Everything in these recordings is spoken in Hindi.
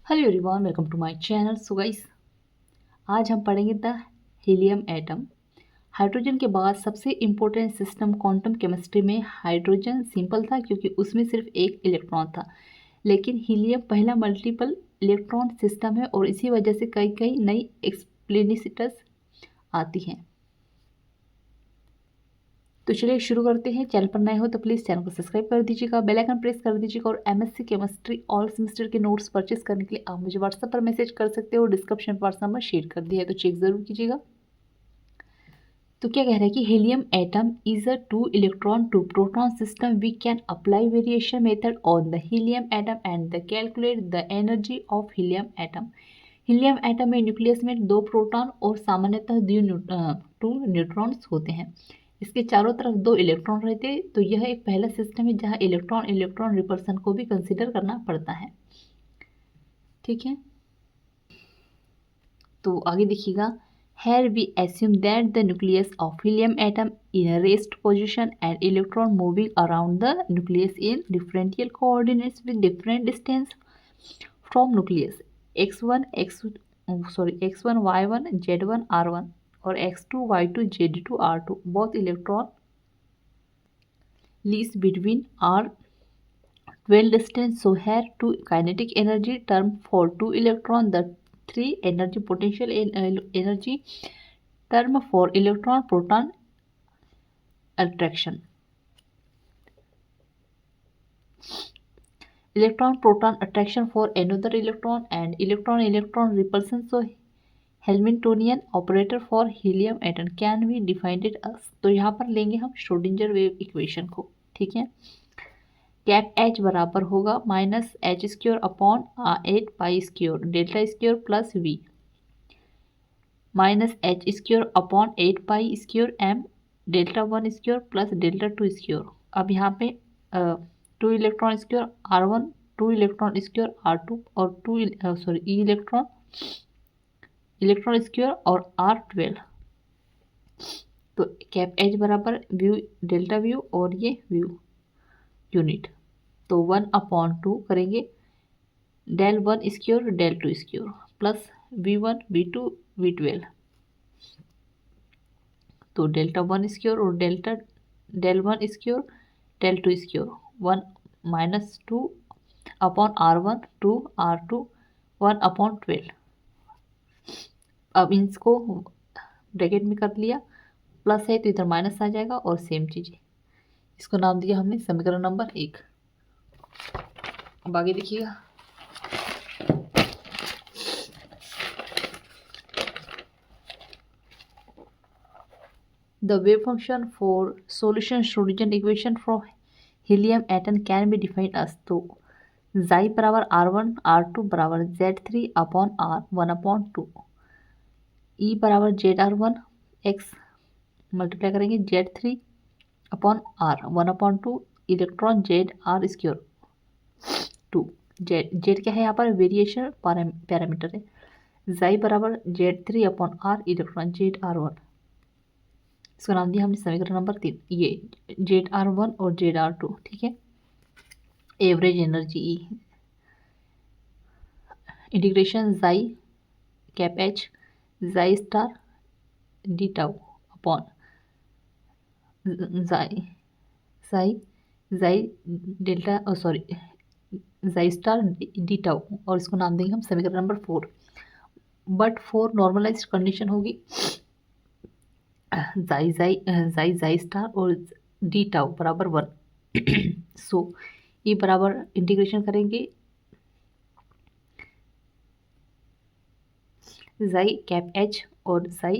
Hello everyone, welcome to my channel. So guys, आज हम पढ़ेंगे द हीलियम एटम। हाइड्रोजन के बाद सबसे इम्पोर्टेंट सिस्टम क्वांटम केमिस्ट्री में हाइड्रोजन सिंपल था क्योंकि उसमें सिर्फ एक इलेक्ट्रॉन था, लेकिन हीलियम पहला मल्टीपल इलेक्ट्रॉन सिस्टम है और इसी वजह से कई कई नई एक्सप्लेनेशंस आती हैं। तो चलिए शुरू करते हैं। चैनल पर नए हो तो प्लीज़ चैनल को सब्सक्राइब कर दीजिएगा, बेल आइकन प्रेस कर दीजिएगा और एमएससी केमिस्ट्री ऑल सेमेस्टर के नोट्स परचेस करने के लिए आप मुझे व्हाट्सएप पर मैसेज कर सकते हो। डिस्क्रिप्शन पर व्हाट्सएप नंबर शेयर कर दिया है तो चेक ज़रूर कीजिएगा। तो क्या कह रहा है कि helium atom is a 2 electron 2 proton system. We can apply variation method on the helium atom and the calculate the energy of helium atom. Helium atom में न्यूक्लियस में 2 प्रोटॉन और सामान्यतः 2 न्यूट्रॉन्स होते हैं। इसके चारों तरफ 2 इलेक्ट्रॉन रहते हैं। तो यह एक पहला सिस्टम है जहां इलेक्ट्रॉन इलेक्ट्रॉन रिपल्सन को भी कंसीडर करना पड़ता है। ठीक है, तो आगे देखिएगा। Here we assume that the nucleus of helium atom in a rest position and electron moving around the nucleus in differential coordinates with different distance from nucleus x1 x1 y1 z1 r1 और x2 y2 z2 r2 both electron leaves between r 12 distance. So here 2 kinetic energy term for 2 electron, the 3 energy potential energy term for electron proton attraction. Electron proton attraction for another electron and electron electron repulsion. So Hamiltonian operator for helium atom can be defined as, तो यहाँ पर लेंगे हम श्रोडिंजर वेव इक्वेशन को। ठीक है, कैप एच बराबर होगा minus H square upon 8 pi square delta square plus V minus H square upon 8 pi square M delta 1 square plus delta 2 square. अब यहाँ पे 2 electron square R1, 2 electron square R2 और 2 इलेक्ट्रॉन स्क्योर और R12। तो कैप एच बराबर व्यू डेल्टा व्यू और ये व्यू यूनिट, तो 1/2 करेंगे del 1 square del 2 square plus V1 V2 V12। तो डेल्टा 1 स्क्योर और del 1 square del 2 square 1 minus 2 upon R1 2 R2 1/12। अब इसको ब्रैकेट में कर लिया, प्लस है तो इधर माइनस आ जाएगा और सेम चीज़। इसको नाम दिया हमने समीकरण नंबर 1। अब आगे देखिएगा। The wave function for solution Schrodinger equation for helium atom can be defined as, तो xi बराबर R1 R2 बराबर Z3 अपॉन R 1/2 E बराबर ZR1 x मल्टीप्लाई करेंगे Z3 upon R 1/2 electron Z R square 2। Z क्या है यहाँ पर, वेरिएशन पैरामीटर है। xi बराबर Z3 upon R electron ZR1, इसका नाम दिया हमने समीकरण नंबर 3। ये ZR1 और ZR2। ठीक है, average energy E integration xi cap H xi star D tau upon xi delta xi star D tau और इसको नाम देंगे हम समीकरण नंबर 4। बट 4 नॉर्मलाइज्ड कंडीशन होगी xi स्टार और डी टाउ बराबर 1। सो ये बराबर इंटीग्रेशन करेंगे xi कैप एच और xi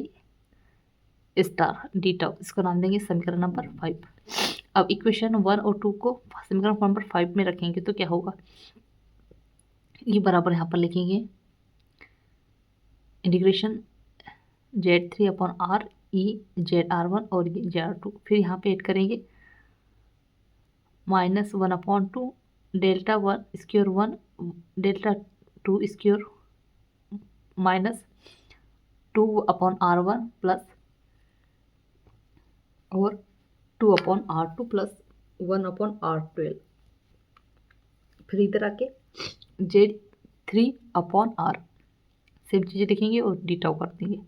स्टार डी टाउ, इसको नाम देंगे समीकरण नंबर 5। अब इक्वेशन 1 और 2 को समीकरण नंबर 5 में रखेंगे तो क्या होगा, ये बराबर यहाँ पर लिखेंगे इंटीग्रेशन Z3 अपॉन R ई ZR1 और ये ZR2, फिर यहाँ पे ऐड करेंगे minus 1/2 delta 1 square 1 delta 2 square minus 2/R1 plus और 2/R2 प्लस 1/R12। फिर इधर आके Z3 Z3/R। सेम चीज़ें लिखेंगे और डी टाउ कर देंगे,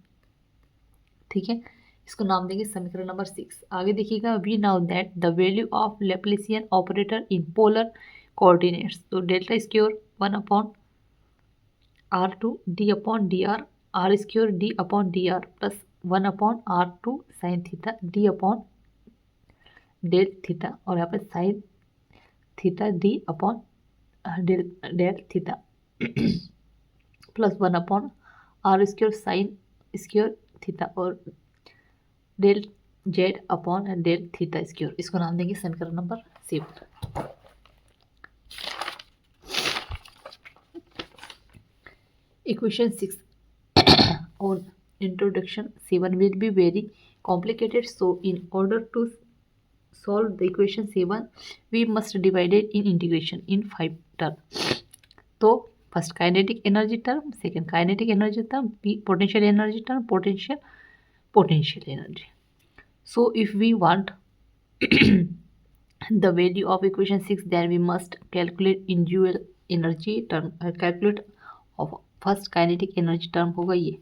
ठीक है। इसको नाम देंगे समीकरण नंबर 6। आगे देखिएगा, we now that the value of Laplacian operator in polar coordinates, तो delta square 1/R2 d/dr r square d/dr plus 1/R2 sine theta d/डेल थीटा, और यहाँ पे साइन थीटा d/डेल theta plus 1/R square sine square theta और डेल Z/डेल थीटा स्क्वायर। इसको नाम देंगे समीकरण नंबर 7। Equation 6 on introduction 7 will be very complicated, so in order to solve the equation 7 we must divide it in integration in 5 terms. तो first kinetic energy term, second kinetic energy term, potential energy term, potential energy. So if we want the value of equation 6, then we must calculate individual energy term. Calculate of first kinetic energy term होगा ये,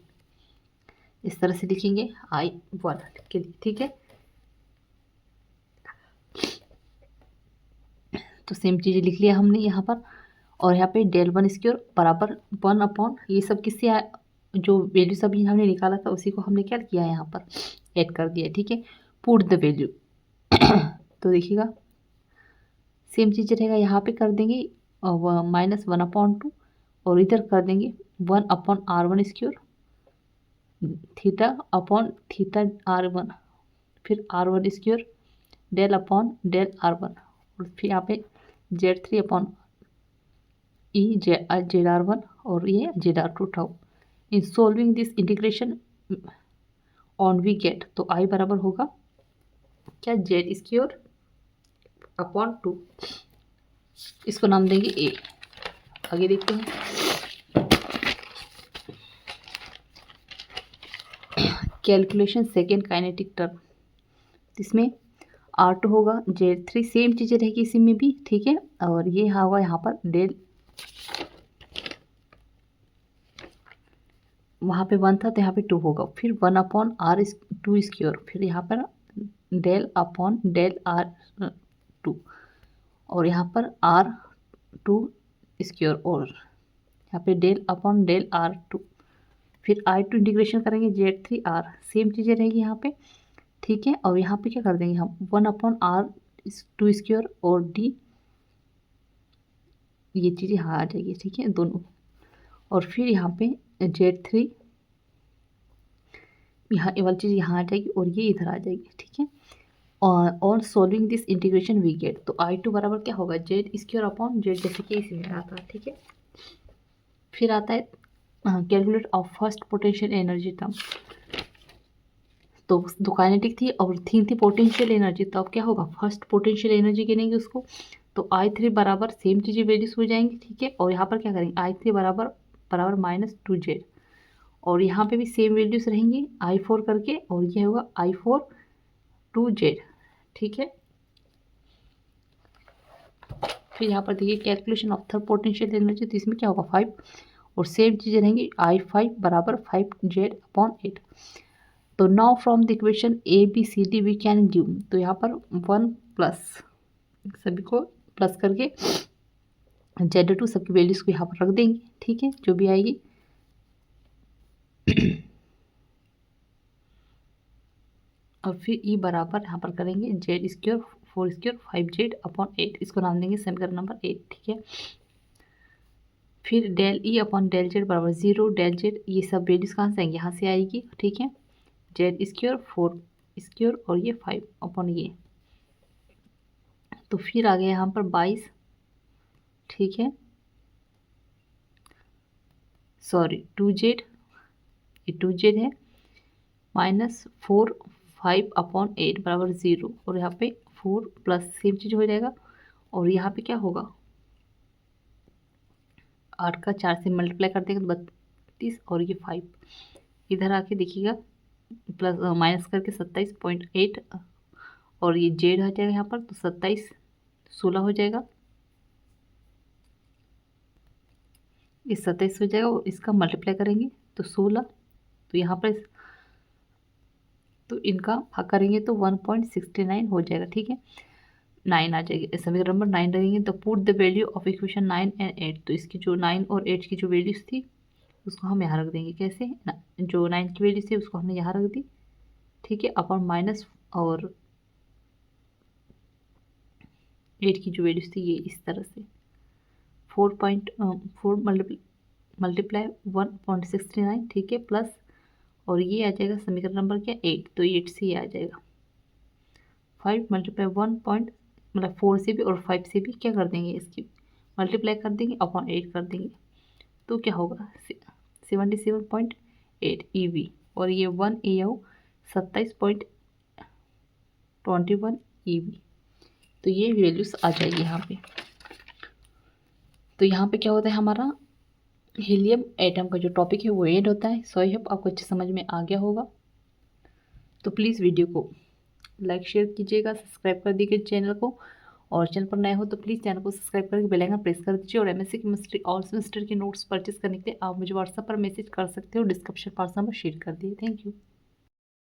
इस तरह से लिखेंगे I1 के लिए, ठीक है। तो सेम चीज़ लिख लिया हमने यहाँ पर, और यहाँ पे डेल 1 स्क्वायर बराबर 1 ये सब किससे जो वैल्यू सभी हमने निकाला था उसी को हमने क्या किया है यहाँ पर ऐड कर दिया, ठीक है। पुट द वैल्यू तो देखिएगा सेम चीज़ रहेगा, यहाँ पे कर देंगे -1/2 और इधर कर देंगे 1/R1 स्क्वायर थीटा R1, फिर R1 स्क्वायर डेल R1, और फिर यहाँ पे Z3/E ZR1 और ये ZR2 tau. In solving this integration on we get, तो I बराबर होगा क्या Z²/2, इसको नाम देंगे A। आगे देखते हैं, कैलकुलेशन सेकेंड काइनेटिक टर्म, इसमें R2 होगा Z3, सेम चीज़ें रहेगी इसी में भी, ठीक है। और ये होगा यहाँ पर डेल, वहाँ पे 1 था तो यहाँ पे 2 होगा, फिर 1/R2 स्क्वायर, फिर यहाँ पर डेल R2 और यहाँ पर R2 स्क्वायर, और यहाँ पे डेल R2, फिर I2 इंटीग्रेशन करेंगे Z3R, सेम चीज़ें रहेगी यहाँ पे, ठीक है। और यहाँ पे क्या कर देंगे हम 1/R2 स्क्वायर और D, ये चीज़ें यहाँ आ जाएगी, ठीक है दोनों, और फिर यहाँ पे Z3 यहाँ ये वाली चीज़ यहाँ आ जाएगी और ये इधर आ जाएगी, ठीक है। और solving this integration we get, तो I2 बराबर क्या होगा Z²/Z, जैसे कि इसी में आता है, ठीक है। फिर आता है calculate of first potential energy term, तो काइनेटिक थी और थी पोटेंशियल एनर्जी, तो अब क्या होगा फर्स्ट पोटेंशियल एनर्जी गिनेंगे उसको, तो I3 बराबर सेम चीज़ें वैल्यूज हो जाएंगी, ठीक है। और यहाँ पर क्या करेंगे I3 बराबर -2Z, और यहाँ पे भी सेम वैल्यूज रहेंगी I4 करके, और ये होगा I4 2Z, ठीक है। फिर यहाँ पर देखिए calculation of third potential energy, तो इसमें क्या होगा 5, और सेम चीज़ें रहेंगी I5 बराबर 5Z/8। तो now from the equation ABCD we can give, तो यहाँ पर 1 प्लस सभी को प्लस करके Z2 सबकी वैल्यूज को यहाँ पर रख देंगे, ठीक है, जो भी आएगी। और फिर E बराबर यहाँ पर करेंगे Z² 4² 5Z/8, इसको नाम देंगे समीकरण नंबर 8, ठीक है। फिर डेल E/डेल Z बराबर 0, डेल Z, ये सब वैल्यूज कहाँ से आएंगे, यहाँ से आएगी, ठीक है। Z² 4² और ये 5 ये, तो फिर आ गया यहाँ पर 22, ठीक है, सॉरी 2Z, ये 2Z है, -4 5/8 बराबर 0, और यहाँ पे 4 प्लस सेम चीज़ हो जाएगा, और यहाँ पे क्या होगा 8 का 4 से मल्टीप्लाई कर देंगे तो 32, और ये 5 इधर आके देखिएगा प्लस माइनस करके 27.8, और ये Z आ जाएगा यहाँ पर, तो 27 16 हो जाएगा, ये 27 हो जाएगा और इसका मल्टीप्लाई करेंगे तो 16, तो यहाँ पर तो इनका भाग करेंगे तो 1.69 हो जाएगा। ठीक है, 9 आ जाएगी, समीकरण नंबर 9 लगेंगे। तो put the value of equation 9 and 8, तो इसकी जो 9 और 8 की जो वैल्यूज थी उसको हम यहाँ रख देंगे। कैसे जो 9 की वैल्यू थी उसको हमने यहाँ रख दी, ठीक है, अपॉन माइनस, और 8 की जो वैल्यूज थी ये इस तरह से 4.4 मल्टीप्लाई 1.69, ठीक है, प्लस, और ये आ जाएगा समीकरण नंबर क्या 8, तो 8 से ये आ जाएगा 5 मल्टीप्लाई 4 से भी और 5 से भी क्या कर देंगे, इसकी मल्टीप्लाई कर देंगे, अपॉन 8 कर देंगे, तो क्या होगा 77.8 EV, और ये 1 AU 27.21 EV, तो ये वैल्यूज आ जाएगी यहाँ पे। तो यहाँ पे क्या होता है, हमारा हीलियम एटम का जो टॉपिक है वो एंड होता है। सो आई होप आपको अच्छे समझ में आ गया होगा। तो प्लीज़ वीडियो को लाइक शेयर कीजिएगा, सब्सक्राइब कर दीजिए चैनल को, और चैनल पर नए हो तो प्लीज़ चैनल को सब्सक्राइब करके बेल आइकन प्रेस कर दीजिए। और एमएससी केमिस्ट्री ऑल सेमेस्टर के नोट्स परचेस करने के लिए आप मुझे व्हाट्सएप पर मैसेज कर सकते हो, डिस्क्रिप्शन बॉक्स नंबर शेयर कर दिए। Thank you.